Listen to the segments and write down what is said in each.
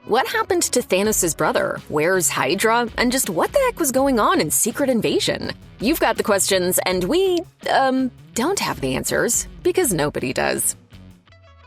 What happened to Thanos' brother? Where's HYDRA? And just what the heck was going on in Secret Invasion? You've got the questions, and we, don't have the answers, because nobody does.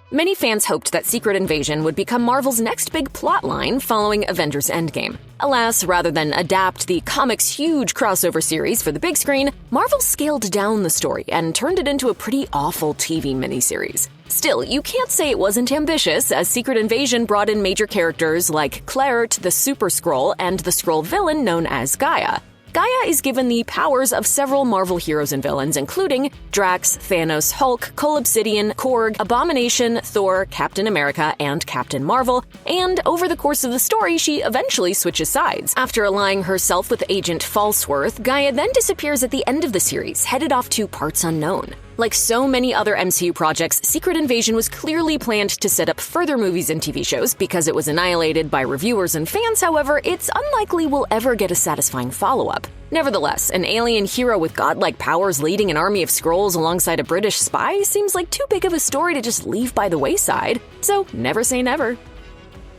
Many fans hoped that Secret Invasion would become Marvel's next big plotline following Avengers Endgame. Alas, rather than adapt the comics' huge crossover series for the big screen, Marvel scaled down the story and turned it into a pretty awful TV miniseries. Still, you can't say it wasn't ambitious, as Secret Invasion brought in major characters like Claret, the Super Skrull, and the Skrull villain known as Gaia. Gaia is given the powers of several Marvel heroes and villains, including Drax, Thanos, Hulk, Cole Obsidian, Korg, Abomination, Thor, Captain America, and Captain Marvel, and over the course of the story, she eventually switches sides. After allying herself with Agent Falsworth, Gaia then disappears at the end of the series, headed off to parts unknown. Like so many other MCU projects, Secret Invasion was clearly planned to set up further movies and TV shows. Because it was annihilated by reviewers and fans, however, it's unlikely we'll ever get a satisfying follow-up. Nevertheless, an alien hero with godlike powers leading an army of Skrulls alongside a British spy seems like too big of a story to just leave by the wayside, so never say never.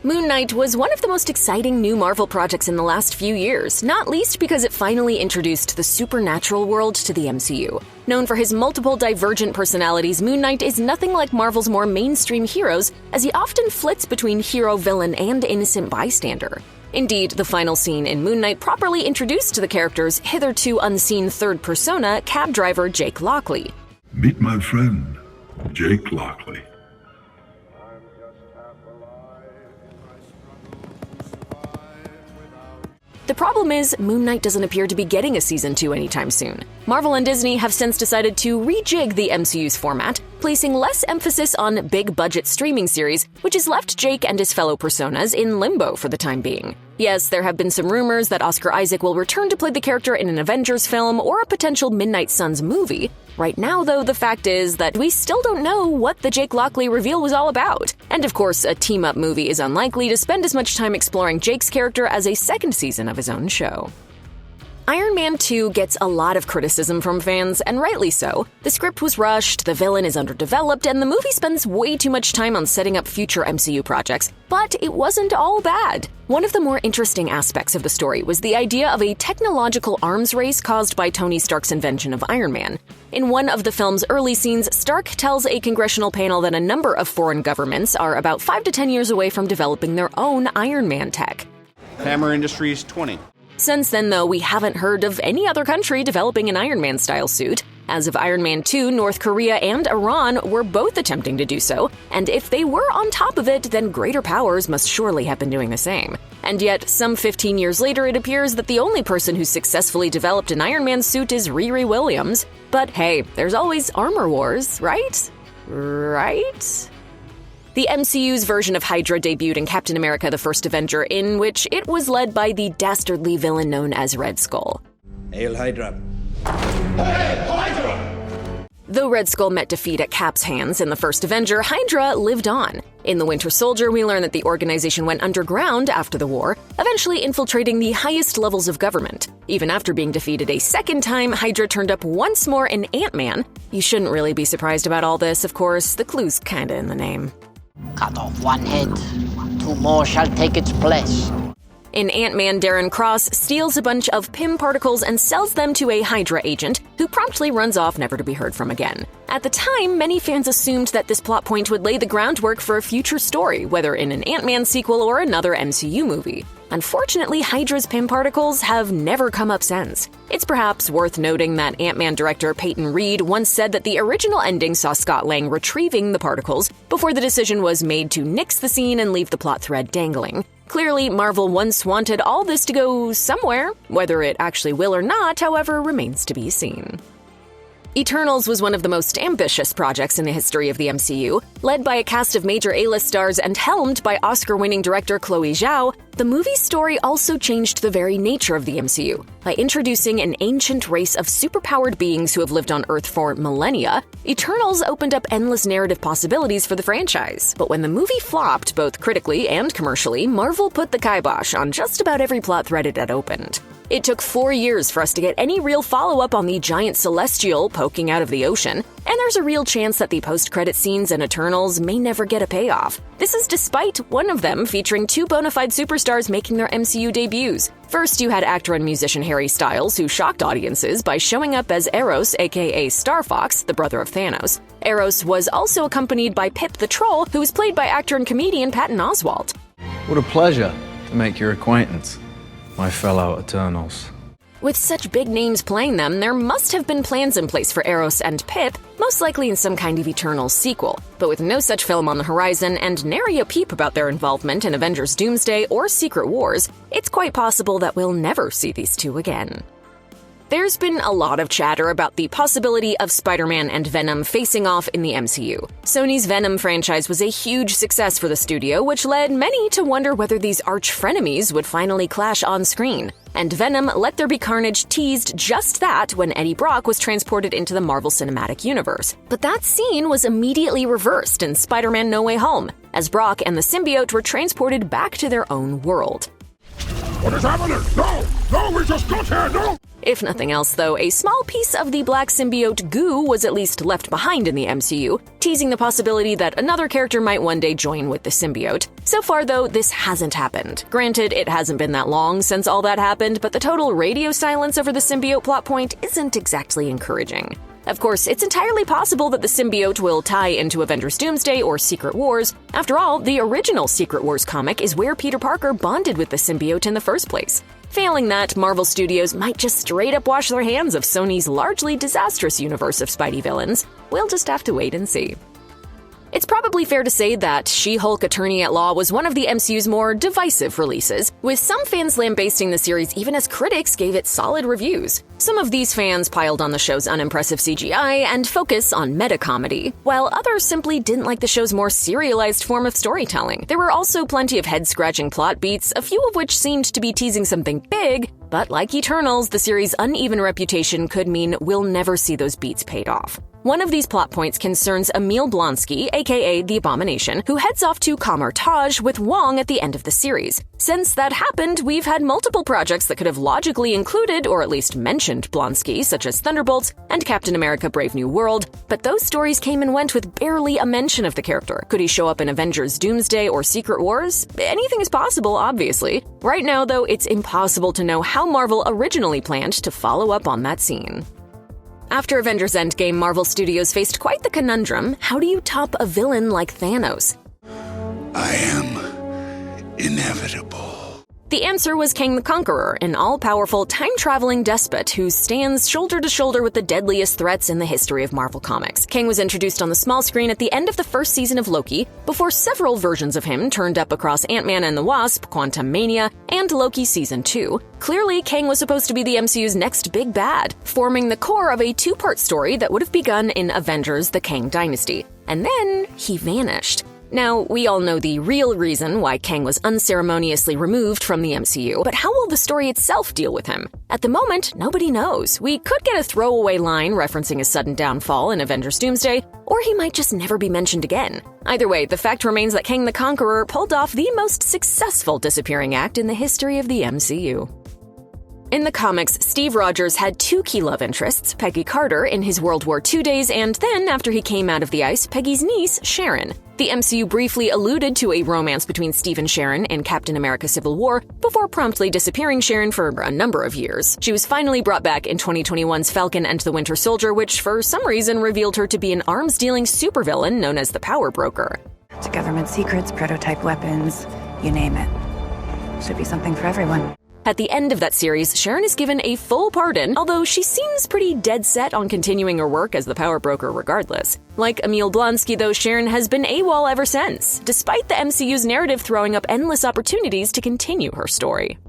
Moon Knight was one of the most exciting new Marvel projects in the last few years, not least because it finally introduced the supernatural world to the MCU. Known for his multiple divergent personalities, Moon Knight is nothing like Marvel's more mainstream heroes, as he often flits between hero, villain, and innocent bystander. Indeed, the final scene in Moon Knight properly introduced the character's hitherto unseen third persona, cab driver Jake Lockley. Meet my friend, Jake Lockley. The problem is, Moon Knight doesn't appear to be getting a Season 2 anytime soon. Marvel and Disney have since decided to rejig the MCU's format, placing less emphasis on big-budget streaming series, which has left Jake and his fellow personas in limbo for the time being. Yes, there have been some rumors that Oscar Isaac will return to play the character in an Avengers film or a potential Midnight Suns movie. Right now, though, the fact is that we still don't know what the Jake Lockley reveal was all about. And of course, a team-up movie is unlikely to spend as much time exploring Jake's character as a second season of his own show. Iron Man 2 gets a lot of criticism from fans, and rightly so. The script was rushed, the villain is underdeveloped, and the movie spends way too much time on setting up future MCU projects. But it wasn't all bad. One of the more interesting aspects of the story was the idea of a technological arms race caused by Tony Stark's invention of Iron Man. In one of the film's early scenes, Stark tells a congressional panel that a number of foreign governments are about 5 to 10 years away from developing their own Iron Man tech. Hammer Industries 20. Since then, though, we haven't heard of any other country developing an Iron Man-style suit. As of Iron Man 2, North Korea and Iran were both attempting to do so, and if they were on top of it, then greater powers must surely have been doing the same. And yet, some 15 years later, it appears that the only person who successfully developed an Iron Man suit is Riri Williams. But hey, there's always Armor Wars, right? Right? The MCU's version of HYDRA debuted in Captain America: The First Avenger, in which it was led by the dastardly villain known as Red Skull. Hail Hydra. Hey, HYDRA! Though Red Skull met defeat at Cap's hands in The First Avenger, HYDRA lived on. In The Winter Soldier, we learn that the organization went underground after the war, eventually infiltrating the highest levels of government. Even after being defeated a second time, HYDRA turned up once more in Ant-Man. You shouldn't really be surprised about all this, of course. The clue's kinda in the name. Cut off one head, 2 more shall take its place. In Ant-Man, Darren Cross steals a bunch of Pym particles and sells them to a HYDRA agent, who promptly runs off never to be heard from again. At the time, many fans assumed that this plot point would lay the groundwork for a future story, whether in an Ant-Man sequel or another MCU movie. Unfortunately, HYDRA's Pym particles have never come up since. It's perhaps worth noting that Ant-Man director Peyton Reed once said that the original ending saw Scott Lang retrieving the particles before the decision was made to nix the scene and leave the plot thread dangling. Clearly, Marvel once wanted all this to go somewhere. Whether it actually will or not, however, remains to be seen. Eternals was one of the most ambitious projects in the history of the MCU. Led by a cast of major A-list stars and helmed by Oscar-winning director Chloe Zhao, the movie's story also changed the very nature of the MCU. By introducing an ancient race of superpowered beings who have lived on Earth for millennia, Eternals opened up endless narrative possibilities for the franchise. But when the movie flopped, both critically and commercially, Marvel put the kibosh on just about every plot thread it had opened. It took 4 years for us to get any real follow-up on the giant celestial poking out of the ocean, and there's a real chance that the post-credit scenes in Eternals may never get a payoff. This is despite one of them featuring two bona fide superstars making their MCU debuts. First, you had actor and musician Harry Styles, who shocked audiences by showing up as Eros, aka Starfox, the brother of Thanos. Eros was also accompanied by Pip the Troll, who was played by actor and comedian Patton Oswalt. What a pleasure to make your acquaintance, my fellow Eternals. With such big names playing them, there must have been plans in place for Eros and Pip, most likely in some kind of Eternals sequel. But with no such film on the horizon and nary a peep about their involvement in Avengers Doomsday or Secret Wars, it's quite possible that we'll never see these two again. There's been a lot of chatter about the possibility of Spider-Man and Venom facing off in the MCU. Sony's Venom franchise was a huge success for the studio, which led many to wonder whether these arch-frenemies would finally clash on screen. And Venom Let There Be Carnage teased just that when Eddie Brock was transported into the Marvel Cinematic Universe. But that scene was immediately reversed in Spider-Man No Way Home, as Brock and the symbiote were transported back to their own world. What is happening? No, we just got here, no! If nothing else, though, a small piece of the black symbiote goo was at least left behind in the MCU, teasing the possibility that another character might one day join with the symbiote. So far, though, this hasn't happened. Granted, it hasn't been that long since all that happened, but the total radio silence over the symbiote plot point isn't exactly encouraging. Of course, it's entirely possible that the symbiote will tie into Avengers Doomsday or Secret Wars. After all, the original Secret Wars comic is where Peter Parker bonded with the symbiote in the first place. Failing that, Marvel Studios might just straight up wash their hands of Sony's largely disastrous universe of Spidey villains. We'll just have to wait and see. It's probably fair to say that She-Hulk Attorney at Law was one of the MCU's more divisive releases, with some fans lambasting the series even as critics gave it solid reviews. Some of these fans piled on the show's unimpressive CGI and focus on meta-comedy, while others simply didn't like the show's more serialized form of storytelling. There were also plenty of head-scratching plot beats, a few of which seemed to be teasing something big, but like Eternals, the series' uneven reputation could mean we'll never see those beats paid off. One of these plot points concerns Emil Blonsky, aka the Abomination, who heads off to Kamar-Taj with Wong at the end of the series. Since that happened, we've had multiple projects that could have logically included or at least mentioned Blonsky, such as Thunderbolts and Captain America Brave New World, but those stories came and went with barely a mention of the character. Could he show up in Avengers Doomsday or Secret Wars? Anything is possible, obviously. Right now, though, it's impossible to know how Marvel originally planned to follow up on that scene. After Avengers Endgame, Marvel Studios faced quite the conundrum. How do you top a villain like Thanos? I am inevitable. The answer was Kang the Conqueror, an all-powerful, time-traveling despot who stands shoulder to shoulder with the deadliest threats in the history of Marvel Comics. Kang was introduced on the small screen at the end of the first season of Loki, before several versions of him turned up across Ant-Man and the Wasp, Quantumania, and Loki Season 2. Clearly, Kang was supposed to be the MCU's next big bad, forming the core of a two-part story that would have begun in Avengers: The Kang Dynasty. And then he vanished. Now, we all know the real reason why Kang was unceremoniously removed from the MCU, but how will the story itself deal with him? At the moment, nobody knows. We could get a throwaway line referencing his sudden downfall in Avengers Doomsday, or he might just never be mentioned again. Either way, the fact remains that Kang the Conqueror pulled off the most successful disappearing act in the history of the MCU. In the comics, Steve Rogers had two key love interests, Peggy Carter in his World War II days, and then, after he came out of the ice, Peggy's niece, Sharon. The MCU briefly alluded to a romance between Steve and Sharon in Captain America: Civil War, before promptly disappearing Sharon for a number of years. She was finally brought back in 2021's Falcon and the Winter Soldier, which for some reason revealed her to be an arms-dealing supervillain known as the Power Broker. To government secrets, prototype weapons, you name it. Should be something for everyone. At the end of that series, Sharon is given a full pardon, although she seems pretty dead set on continuing her work as the Power Broker regardless. Like Emil Blonsky, though, Sharon has been AWOL ever since, despite the MCU's narrative throwing up endless opportunities to continue her story.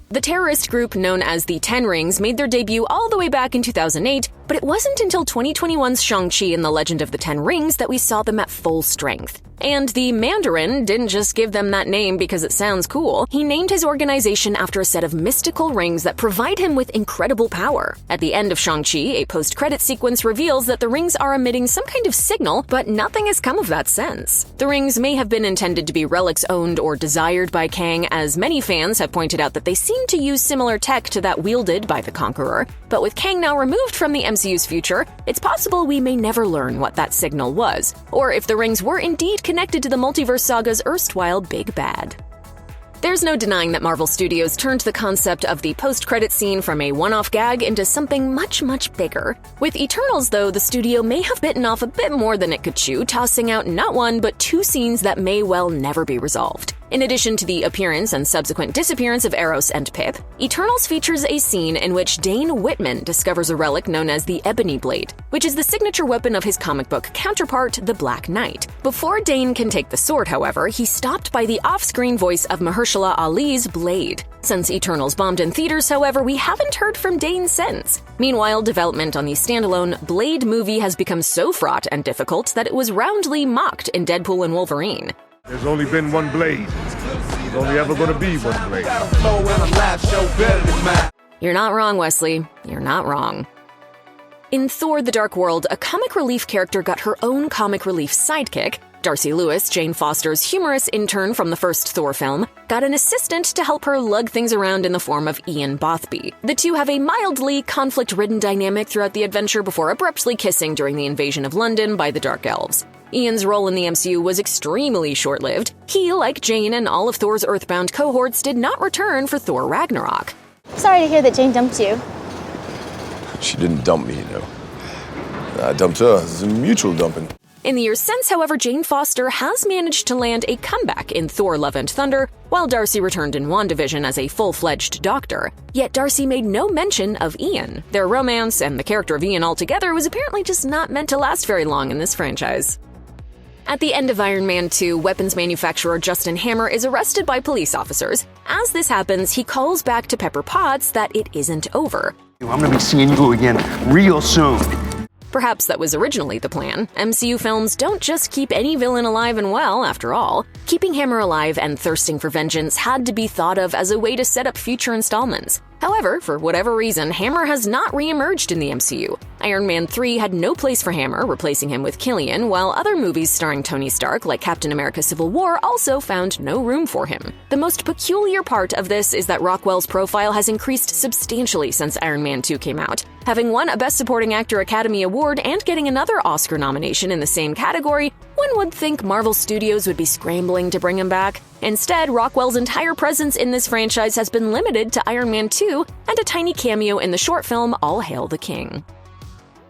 The terrorist group known as the Ten Rings made their debut all the way back in 2008, but it wasn't until 2021's Shang-Chi and the Legend of the Ten Rings that we saw them at full strength. And the Mandarin didn't just give them that name because it sounds cool. He named his organization after a set of mystical rings that provide him with incredible power. At the end of Shang-Chi, a post-credit sequence reveals that the rings are emitting some kind of signal, but nothing has come of that since. The rings may have been intended to be relics owned or desired by Kang, as many fans have pointed out that they seem to use similar tech to that wielded by the Conqueror. But with Kang now removed from the MCU's future, it's possible we may never learn what that signal was, or if the rings were indeed connected to the multiverse saga's erstwhile big bad. There's no denying that Marvel Studios turned the concept of the post-credit scene from a one-off gag into something much, much bigger. With Eternals, though, the studio may have bitten off a bit more than it could chew, tossing out not one, but two scenes that may well never be resolved. In addition to the appearance and subsequent disappearance of Eros and Pip, Eternals features a scene in which Dane Whitman discovers a relic known as the Ebony Blade, which is the signature weapon of his comic book counterpart, the Black Knight. Before Dane can take the sword, however, he's stopped by the off-screen voice of Mahershala Ali's Blade. Since Eternals bombed in theaters, however, we haven't heard from Dane since. Meanwhile, development on the standalone Blade movie has become so fraught and difficult that it was roundly mocked in Deadpool and Wolverine. There's only been one blade. There's only ever gonna be one blade. You're not wrong, Wesley. You're not wrong. In Thor: The Dark World, a comic relief character got her own comic relief sidekick. Darcy Lewis, Jane Foster's humorous intern from the first Thor film, got an assistant to help her lug things around in the form of Ian Bothby. The two have a mildly conflict-ridden dynamic throughout the adventure before abruptly kissing during the invasion of London by the Dark Elves. Ian's role in the MCU was extremely short-lived. He, like Jane and all of Thor's Earthbound cohorts, did not return for Thor Ragnarok. Sorry to hear that Jane dumped you. She didn't dump me, I dumped her. It's a mutual dumping. In the years since, however, Jane Foster has managed to land a comeback in Thor: Love and Thunder, while Darcy returned in WandaVision as a full-fledged doctor. Yet Darcy made no mention of Ian. Their romance, and the character of Ian altogether, was apparently just not meant to last very long in this franchise. At the end of Iron Man 2, weapons manufacturer Justin Hammer is arrested by police officers. As this happens, he calls back to Pepper Potts that it isn't over. I'm gonna be seeing you again real soon. Perhaps that was originally the plan. MCU films don't just keep any villain alive and well, after all. Keeping Hammer alive and thirsting for vengeance had to be thought of as a way to set up future installments. However, for whatever reason, Hammer has not re-emerged in the MCU. Iron Man 3 had no place for Hammer, replacing him with Killian, while other movies starring Tony Stark, like Captain America: Civil War, also found no room for him. The most peculiar part of this is that Rockwell's profile has increased substantially since Iron Man 2 came out. Having won a Best Supporting Actor Academy Award and getting another Oscar nomination in the same category, one would think Marvel Studios would be scrambling to bring him back. Instead, Rockwell's entire presence in this franchise has been limited to Iron Man 2 and a tiny cameo in the short film All Hail the King.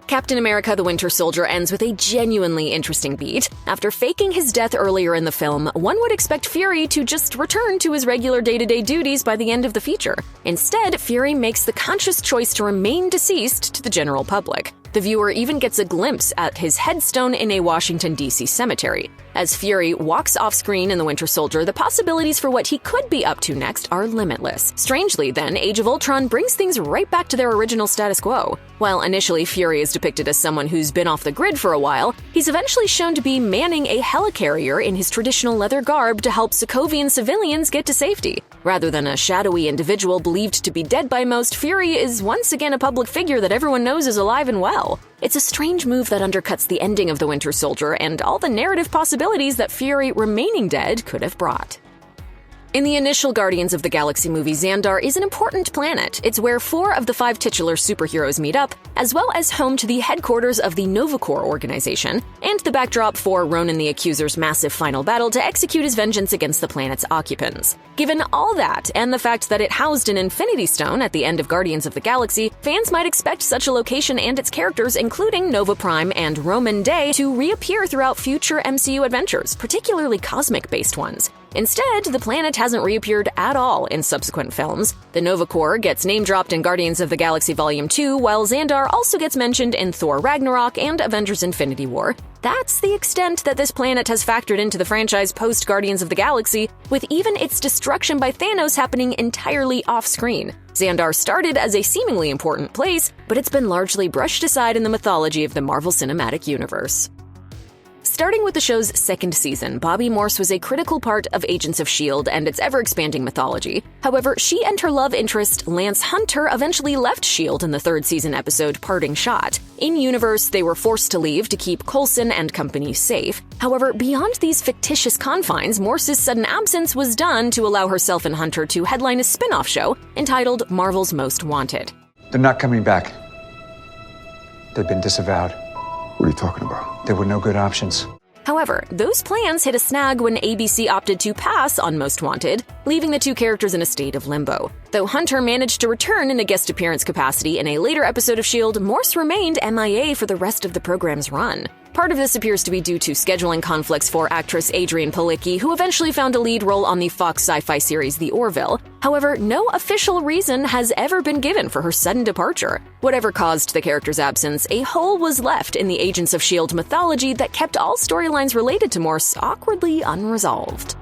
Captain America: The Winter Soldier ends with a genuinely interesting beat. After faking his death earlier in the film, one would expect Fury to just return to his regular day-to-day duties by the end of the feature. Instead, Fury makes the conscious choice to remain deceased to the general public. The viewer even gets a glimpse at his headstone in a Washington, D.C. cemetery. As Fury walks off-screen in The Winter Soldier, the possibilities for what he could be up to next are limitless. Strangely, then, Age of Ultron brings things right back to their original status quo. While initially Fury is depicted as someone who's been off the grid for a while, he's eventually shown to be manning a helicarrier in his traditional leather garb to help Sokovian civilians get to safety. Rather than a shadowy individual believed to be dead by most, Fury is once again a public figure that everyone knows is alive and well. It's a strange move that undercuts the ending of The Winter Soldier and all the narrative possibilities that Fury remaining dead could have brought. In the initial Guardians of the Galaxy movie, Xandar is an important planet. It's where 4 of the 5 titular superheroes meet up, as well as home to the headquarters of the Nova Corps organization, and the backdrop for Ronan the Accuser's massive final battle to execute his vengeance against the planet's occupants. Given all that, and the fact that it housed an Infinity Stone at the end of Guardians of the Galaxy, fans might expect such a location and its characters, including Nova Prime and Roman Day, to reappear throughout future MCU adventures, particularly cosmic-based ones. Instead, the planet hasn't reappeared at all in subsequent films. The Nova Corps gets name-dropped in Guardians of the Galaxy Volume 2, while Xandar also gets mentioned in Thor Ragnarok and Avengers Infinity War. That's the extent that this planet has factored into the franchise post-Guardians of the Galaxy, with even its destruction by Thanos happening entirely off-screen. Xandar started as a seemingly important place, but it's been largely brushed aside in the mythology of the Marvel Cinematic Universe. Starting with the show's second season, Bobbi Morse was a critical part of Agents of S.H.I.E.L.D. and its ever-expanding mythology. However, she and her love interest, Lance Hunter, eventually left S.H.I.E.L.D. in the third season episode Parting Shot. In-universe, they were forced to leave to keep Coulson and company safe. However, beyond these fictitious confines, Morse's sudden absence was done to allow herself and Hunter to headline a spin-off show entitled Marvel's Most Wanted. They're not coming back. They've been disavowed. What are you talking about? There were no good options. However, those plans hit a snag when ABC opted to pass on Most Wanted, leaving the two characters in a state of limbo. Though Hunter managed to return in a guest appearance capacity in a later episode of S.H.I.E.L.D., Morse remained MIA for the rest of the program's run. Part of this appears to be due to scheduling conflicts for actress Adrienne Palicki, who eventually found a lead role on the Fox sci-fi series The Orville. However, no official reason has ever been given for her sudden departure. Whatever caused the character's absence, a hole was left in the Agents of S.H.I.E.L.D. mythology that kept all storylines related to Morse awkwardly unresolved.